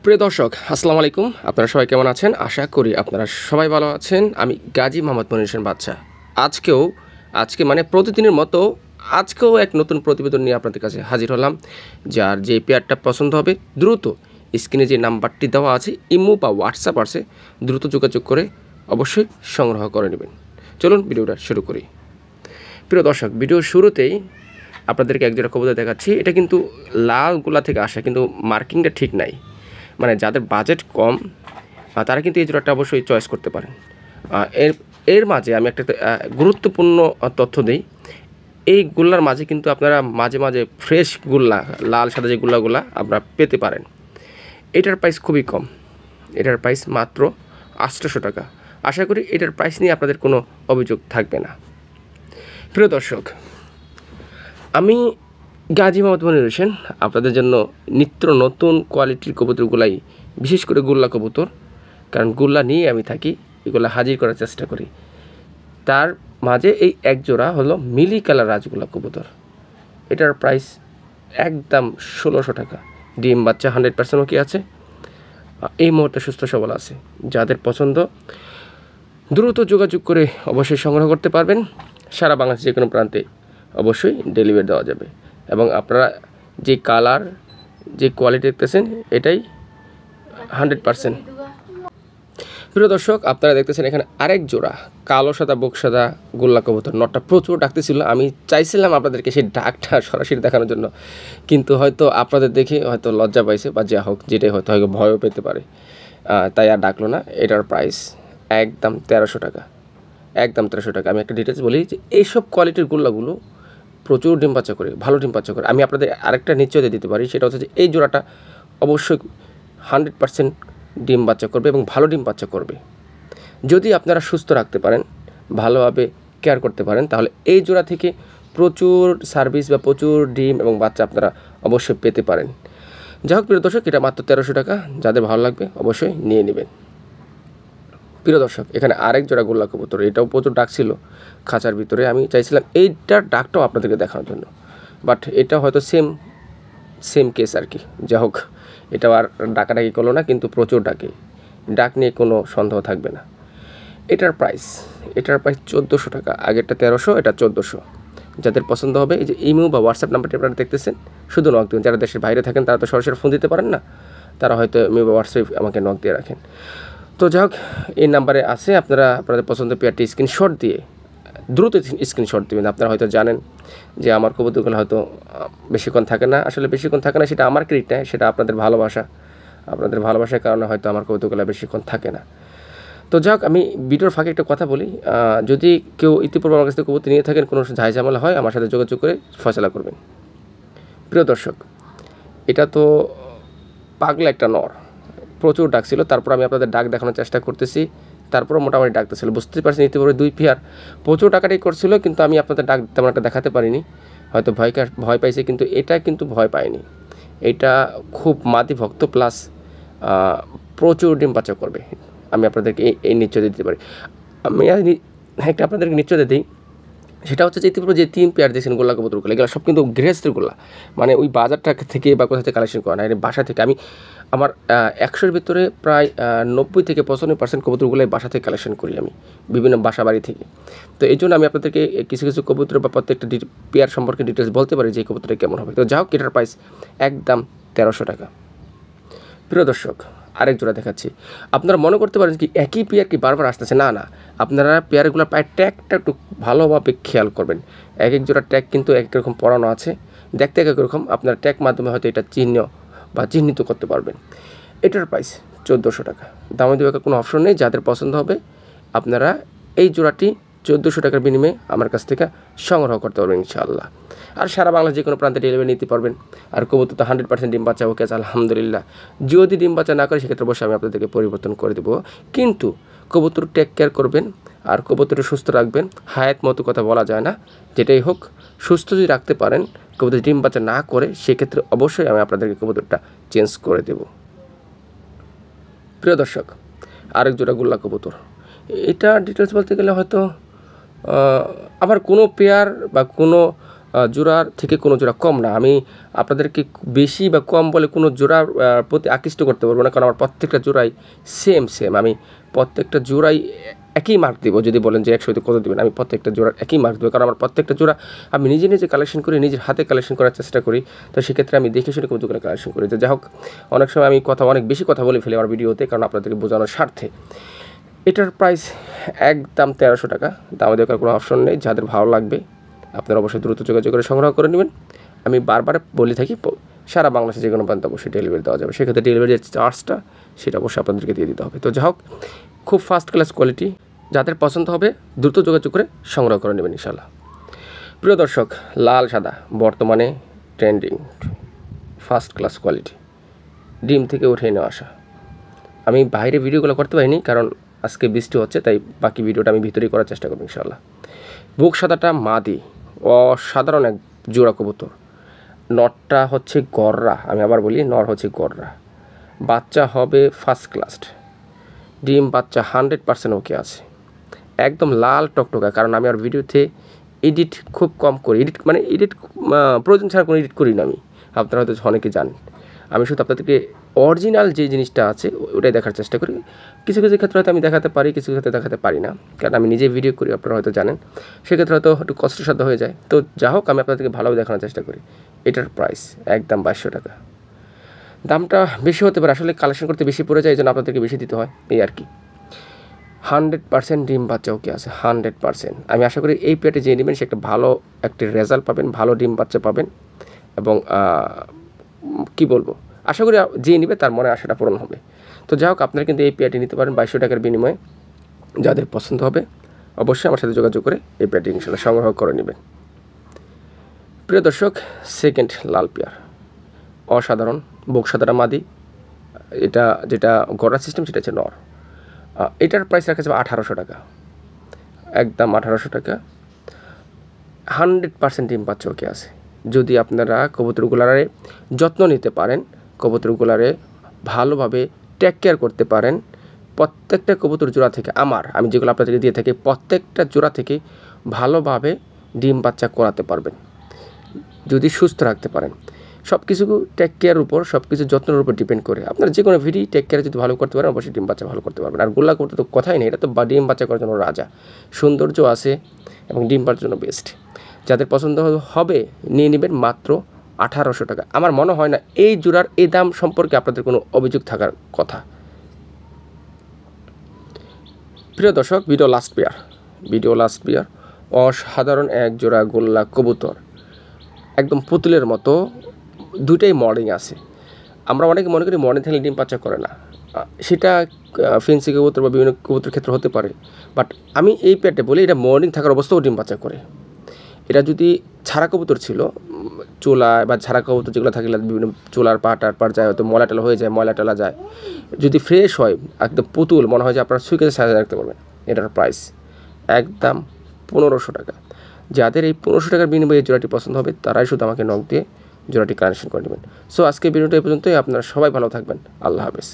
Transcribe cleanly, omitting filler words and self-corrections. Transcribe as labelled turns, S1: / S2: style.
S1: প্রিয় দর্শক আসসালামু আলাইকুম। আপনারা সবাই কেমন আছেন? আশা করি আপনারা সবাই ভালো আছেন। আমি গাজী মোহাম্মদ মনির হোসেন বাদশা। আজকে মানে প্রতিদিনের মতো আজকেও এক নতুন প্রতিবেদন নিয়ে আপনাদের কাছে হাজির হলাম। যার যে পেয়ারটা পছন্দ হবে দ্রুত স্ক্রিনে যে নাম্বারটি দেওয়া আছে ইমো বা হোয়াটসঅ্যাপ আছে, দ্রুত যোগাযোগ করে অবশ্যই সংগ্রহ করে নেবেন। চলুন ভিডিওটা শুরু করি। প্রিয় দর্শক, ভিডিওর শুরুতেই আপনাদেরকে একজোড়া কবুতর দেখাচ্ছি। এটা কিন্তু লাল গোলা থেকে আসা, কিন্তু মার্কিংটা ঠিক নাই। মানে যাদের বাজেট কম তারা কিন্তু এই জোড়াটা অবশ্যই চয়েস করতে পারেন। এর মাঝে আমি একটা গুরুত্বপূর্ণ তথ্য দিই। এই গোল্লার মাঝে কিন্তু আপনারা মাঝে মাঝে ফ্রেশ গোল্লা, লাল সাদা যে গোল্লাগুলা আপনারা পেতে পারেন। এটার প্রাইস খুবই কম, এটার প্রাইস মাত্র 800 টাকা। আশা করি এটার প্রাইস নিয়ে আপনাদের কোনো অভিযোগ থাকবে না। প্রিয় দর্শক, আমি গাজী মোহাম্মদ মনির হোসেন আপনাদের জন্য নিত্য নতুন কোয়ালিটির কবুতরগুলাই, বিশেষ করে গোল্লা কবুতর, কারণ গোল্লা নিয়ে আমি থাকি, এগুলো হাজির করার চেষ্টা করি। তার মাঝে এই এক জোড়া হলো মিলি কালার রাজগোল্লা কবুতর। এটার প্রাইস একদম 1600 টাকা। ডিম বাচ্চা 100% কি আছে, এই মুহূর্তে সুস্থ সবল আছে। যাদের পছন্দ দ্রুত যোগাযোগ করে অবশ্যই সংগ্রহ করতে পারবেন। সারা বাংলাদেশের যে কোনো প্রান্তে অবশ্যই ডেলিভারি দেওয়া যাবে। এবং আপনারা যে কালার, যে কোয়ালিটি দেখতেছেন এটাই 100%। প্রিয় দর্শক, আপনারা দেখতেছেন এখানে আরেক জোড়া কালো সাদা বুক সাদা গোল্লা কবুতর। নটটা প্রচুর ডাকতেছিল, আমি চাইছিলাম আপনাদেরকে সেই ডাকটা সরাসরি দেখানোর জন্য, কিন্তু হয়তো আপনাদের দেখে হয়তো লজ্জা পাইছে বা যা হোক, যেটাই হয়তো ভয়ও পেতে পারে, তাই আর ডাকলো না। এটার প্রাইস একদম 1300 টাকা, একদম 1300 টাকা। আমি একটা ডিটেলস বলি যে এইসব কোয়ালিটির গোল্লাগুলো প্রচুর ডিম বাচ্চা করে, ভালো ডিম বাচ্চা করে। আমি আপনাদের আরেকটা নিশ্চয়তা দিতে পারি, সেটা হচ্ছে যে এই জোড়াটা অবশ্যই 100% ডিম বাচ্চা করবে এবং ভালো ডিম বাচ্চা করবে। যদি আপনারা সুস্থ রাখতে পারেন, ভালোভাবে কেয়ার করতে পারেন, তাহলে এই জোড়া থেকে প্রচুর সার্ভিস বা প্রচুর ডিম এবং বাচ্চা আপনারা অবশ্যই পেতে পারেন। যাই হোক প্রিয় দর্শক, এটা মাত্র 1300 টাকা। যাদের ভালো লাগবে অবশ্যই নিয়ে নেবেন। প্রিয় দর্শক, এখানে আরেক জোড়া গোল্লা কবুতর, এটাও প্রচুর ডাক ছিল খাঁচার ভিতরে। আমি চাইছিলাম এইটার ডাকটাও আপনাদেরকে দেখানোর জন্য, বাট এটা হয়তো সেম কেস আর কি। যাই হোক, এটা আর ডাকাডাকি করলো না, কিন্তু প্রচুর ডাক নিয়ে কোনো সন্দেহ থাকবে না। এটার প্রাইস 1400 টাকা। আগেরটা 1300, এটা 1400। যাদের পছন্দ হবে এই যে ইমো বা হোয়াটসঅ্যাপ নাম্বারটি আপনারা দেখতেছেন, শুধু নক দিন। যারা দেশের বাইরে থাকেন তারা তো সরাসরি ফোন দিতে পারেন না, তারা হয়তো ইমো বা হোয়াটসঅ্যাপ আমাকে নক দিয়ে রাখেন। তো যাই হোক, এই নাম্বারে আছে, আপনারা আপনাদের পছন্দের পেয়ারটি স্ক্রিনশট দিয়ে দ্রুত স্ক্রিনশট দেবেন। আপনারা হয়তো জানেন যে আমার কবুতরগুলো হয়তো বেশিক্ষণ থাকে না। আসলে বেশিক্ষণ থাকে না সেটা আমার ক্রেডিট নয়, সেটা আপনাদের ভালোবাসার কারণে হয়তো আমার কবুতরগুলো বেশিক্ষণ থাকে না। তো যাই হোক, আমি ভিডিওর ফাঁকে একটা কথা বলি, যদি কেউ ইতিপূর্বে আমার কাছ থেকে কবুতর নিয়ে থাকেন, কোনো ঝামেলা হয়, আমার সাথে যোগাযোগ করে ফয়সালা করবেন। প্রিয় দর্শক, এটা তো পাগলা একটা নর, প্রচুর ডাক ছিল। তারপর আমি আপনাদের ডাক দেখানোর চেষ্টা করতেছি, তারপরে মোটামুটি ডাকতেছিল। বুঝতে পারছেন ইতিপূর্বে 2 পেয়ার প্রচুর টাকাটাই করছিল, কিন্তু আমি আপনাদের ডাক তেমন একটা দেখাতে পারিনি। হয়তো ভয় পাইছে, কিন্তু এটা কিন্তু ভয় পায়নি। এটা খুব মাদি ভক্ত, প্লাস প্রচুর ডিম বাচ্চা করবে। আমি আপনাদেরকে এই নিশ্চয়তা দিতে পারি। আমি একটা আপনাদেরকে নিশ্চয়তা দিই, সেটা হচ্ছে যে ইতিপূর্বে যে 3 পেয়ার দিয়েছেন গোল্লা কবুতরগুলো, এগুলো সব কিন্তু গৃহস্থের গোল্লা, মানে ওই বাজারটা থেকে বা কোথা থেকে কালেকশন করা না, বাসা থেকে। আমি আমার 100-এর ভিতরে প্রায় 90 থেকে 95% কবুতরগুলোই বাসা থেকে কালেকশন করি, আমি বিভিন্ন বাসা বাড়ি থেকে। তো এই জন্য আমি আপনাদেরকে কিছু কবুতর বা প্রত্যেকটা পেয়ার সম্পর্কে ডিটেলস বলতে পারি যে এই কবুতরটা কেমন হবে। তো যাই হোক, এটার প্রাইস একদম 1300 টাকা। প্রিয় দর্শক, আরেক জোড়া দেখাচ্ছি। আপনারা মনে করতে পারেন কি একই পেয়ার কি বারবার আসতেছে, না, আপনারা পেয়ারগুলো প্রায় ট্যাগটা একটু ভালোভাবে খেয়াল করবেন। এক জোড়া ট্যাগ কিন্তু এক রকম পড়ানো আছে, দেখতে এক রকম। আপনারা ট্যাগ মাধ্যমে হয়তো এটা চিহ্নিত করতে পারবেন। এটার প্রাইস 1400 টাকা। দামে দেওয়ার কোনো অপশন নেই। যাদের পছন্দ হবে আপনারা এই জোড়াটি 1400 টাকার বিনিময়ে আমার কাছ থেকে সংগ্রহ করতে পারবেন ইনশাআল্লাহ। আর সারা বাংলা যে কোনো প্রান্তে ডেলিভারি নিতে পারবেন। আর কবুতর তো 100% ডিম বাচ্চা ওকে আছে, আলহামদুলিল্লাহ। যদি ডিম বাচ্চা না করে সেক্ষেত্রে অবশ্যই আমি আপনাদেরকে পরিবর্তন করে দেবো, কিন্তু কবুতর টেক কেয়ার করবেন আর কবুতর সুস্থ রাখবেন। হায়াত মতো কথা বলা যায় না, যেটাই হোক সুস্থ যদি রাখতে পারেন, কবুতর ডিম বাচ্চা না করে, সেক্ষেত্রে অবশ্যই আমি আপনাদেরকে কবুতরটা চেঞ্জ করে দেব। প্রিয় দর্শক, আরেক জোড়া গোল্লা কবুতর, এটা ডিটেলস বলতে গেলে হয়তো আবার কোনো পেয়ার বা কোনো জোড়ার থেকে কোনো জোড়া কম না। আমি আপনাদেরকে বেশি বা কম বলে কোনো জোড়ার প্রতি আকৃষ্ট করতে পারবো না, কারণ আমার প্রত্যেকটা জোড়াই সেম। আমি প্রত্যেকটা জোড়াই একই মার্ক দেবো। যদি বলেন যে 100তে কত দেবেন, আমি প্রত্যেকটা জোড়ার একই মার্ক দেবো, কারণ আমার প্রত্যেকটা জোড়া আমি নিজে নিজে কালেকশন করি, নিজের হাতে কালেকশন করার চেষ্টা করি। তো সেক্ষেত্রে আমি দেখে শুনে কবুতরগুলো কালেকশন করি। তো যাই হোক, অনেক সময় আমি অনেক বেশি কথা বলে ফেলি আমার ভিডিওতে, কারণ আপনাদেরকে বোঝানোর স্বার্থে। এটার প্রাইস একদম 1300 টাকা। দামে দেওয়ার কোনো অপশন নেই। যাদের ভালো লাগবে আপনারা অবশ্যই দ্রুত যোগাযোগ করে সংগ্রহ করে নেবেন। আমি বারবার বলে থাকি, সারা বাংলাদেশে যে কোনো প্রান্ত অবশ্যই ডেলিভারি দেওয়া যাবে। সেক্ষেত্রে ডেলিভারির চার্জটা সেটা অবশ্যই আপনাদেরকে দিয়ে দিতে হবে। তো যাই হোক, খুব ফার্স্ট ক্লাস কোয়ালিটি, যাদের পছন্দ হবে দ্রুত যোগাযোগ করে সংগ্রহ করে নেবেন ইনশাআল্লাহ। প্রিয় দর্শক, লাল সাদা বর্তমানে ট্রেন্ডিং, ফার্স্ট ক্লাস কোয়ালিটি, ডিম থেকে উঠে নেওয়া আসা। আমি বাইরে ভিডিওগুলো করতে পারিনি, কারণ আজকে বৃষ্টি হচ্ছে, তাই বাকি ভিডিওটা আমি ভিতরেই করার চেষ্টা করব ইনশাআল্লাহ। বুক সাদাটা মাদি, অসাধারণ এক জোড়া কবুতর। নরটা হচ্ছে গররা, আমি আবার বলি নর হচ্ছে গররা। বাচ্চা হবে ফার্স্ট ক্লাস, ডিম বাচ্চা 100% ওকে আছে, একদম লাল টকটকা। কারণ আমি আর ভিডিওতে এডিট খুব কম করি, এডিট প্রয়োজন ছাড়া কোনো এডিট করি না আমি, আপনারা হয়তো অনেকে জানেন। আমি শুধু আপনাদেরকে অরিজিনাল যে জিনিসটা আছে ওটাই দেখার চেষ্টা করি। কিছু কিছু ক্ষেত্রে হয়তো আমি দেখাতে পারি, কিছু ক্ষেত্রে দেখাতে পারি না, কারণ আমি নিজে ভিডিও করি, আপনারা হয়তো জানেন। সেক্ষেত্রে হয়তো একটু কষ্টসাধ্য হয়ে যায়। তো যা হোক, আমি আপনাদেরকে ভালোভাবে দেখানোর চেষ্টা করি। এটার প্রাইস একদম 2200 টাকা। দামটা বেশি হতে পারে, আসলে কালেকশন করতে বেশি পড়ে যায়, এই জন্য আপনাদেরকে বেশি দিতে হয়, এই আর কি। 100% ডিম বাচ্চা ওকে আছে, 100%। আমি আশা করি এই পেটে যে নেবেন সে একটা ভালো একটি রেজাল্ট পাবেন, ভালো ডিম বাচ্চা পাবেন। এবং কি বলবো, আশা করি যে নেবে তার মনে আশাটা পূরণ হবে। তো যাই হোক, আপনারা কিন্তু এই পেয়ারটি নিতে পারেন 2200 টাকার বিনিময়ে। যাদের পছন্দ হবে অবশ্যই আমার সাথে যোগাযোগ করে এই পেয়ারটি ইনশাআল্লাহ সংগ্রহ করে নেবেন। প্রিয় দর্শক, সেকেন্ড লাল পেয়ার, অসাধারণ। বুক সাদাটা মাদি, এটা যেটা গড়া সিস্টেম সেটা হচ্ছে নর। এটার প্রাইস রাখা যাবে 1800 টাকা, একদম 1800 টাকা। 100% ডিম বাচ্চা ওকে আছে। যদি আপনারা কবুতরগুলারে যত্ন নিতে পারেন, কবুতরগুলারে ভালোভাবে টেক কেয়ার করতে পারেন, প্রত্যেকটা কবুতর জোড়া থেকে আমি যেগুলো আপনাদেরকে দিয়ে থাকি প্রত্যেকটা জোড়া থেকে ভালোভাবে ডিম বাচ্চা করাতে পারবেন যদি সুস্থ রাখতে পারেন। সব কিছু টেক কেয়ারের উপর, সব কিছু যত্নের উপর ডিপেন্ড করে। আপনারা যে কোনো ভিডি টেক কেয়ার যদি ভালো করতে পারেন অবশ্যই ডিম বাচ্চা ভালো করতে পারবেন। আর গোল্লা করতে তো কথাই নেই, এটা তো ডিম বাচ্চা করার জন্য রাজা, সৌন্দর্য আছে এবং ডিম পাড়ার জন্য বেস্ট। যাদের পছন্দ হবে নিয়ে নেবেন মাত্র 1800 টাকা। আমার মনে হয় না এই জোড়ার এই দাম সম্পর্কে আপনাদের কোনো অভিযোগ থাকার কথা। প্রিয় দর্শক, ভিডিও লাস্ট পেয়ার, অসাধারণ এক জোড়া গোল্লা কবুতর, একদম পুতুলের মতো। দুইটাই মর্নিং আছে। আমরা অনেকে মনে করি মর্নিং থাকলে ডিম বাচ্চা করে না, সেটা ফেন্সি কবুতর বা বিভিন্ন কবুতর ক্ষেত্রে হতে পারে। বাট আমি এই পেয়ারটা বলি, এটা মর্নিং থাকার অবস্থাও ডিম বাচ্চা করে। এটা যদি ছাড়া কবুতর ছিল, চোলায় বা ছাড়া কবুতর যেগুলো থাকে বিভিন্ন চোলার পাট যায়, হয়তো ময়লা টলা হয়ে যায়, ময়লা টলা যায়, যদি ফ্রেশ হয় একদম পুতুল মনে হয় যে আপনারা সুইকেজে সাজিয়ে রাখতে পারবেন। এটার প্রাইস একদম 1500 টাকা। যাদের এই 1500 টাকার বিনিময়ে জোড়াটি পছন্দ হবে তারাই শুধু আমাকে নক দিয়ে জোড়াটি কানেকশন করে নেবেন। সো আজকে ভিডিওটা এই পর্যন্তই। আপনারা সবাই ভালো থাকবেন। আল্লাহ হাফেজ।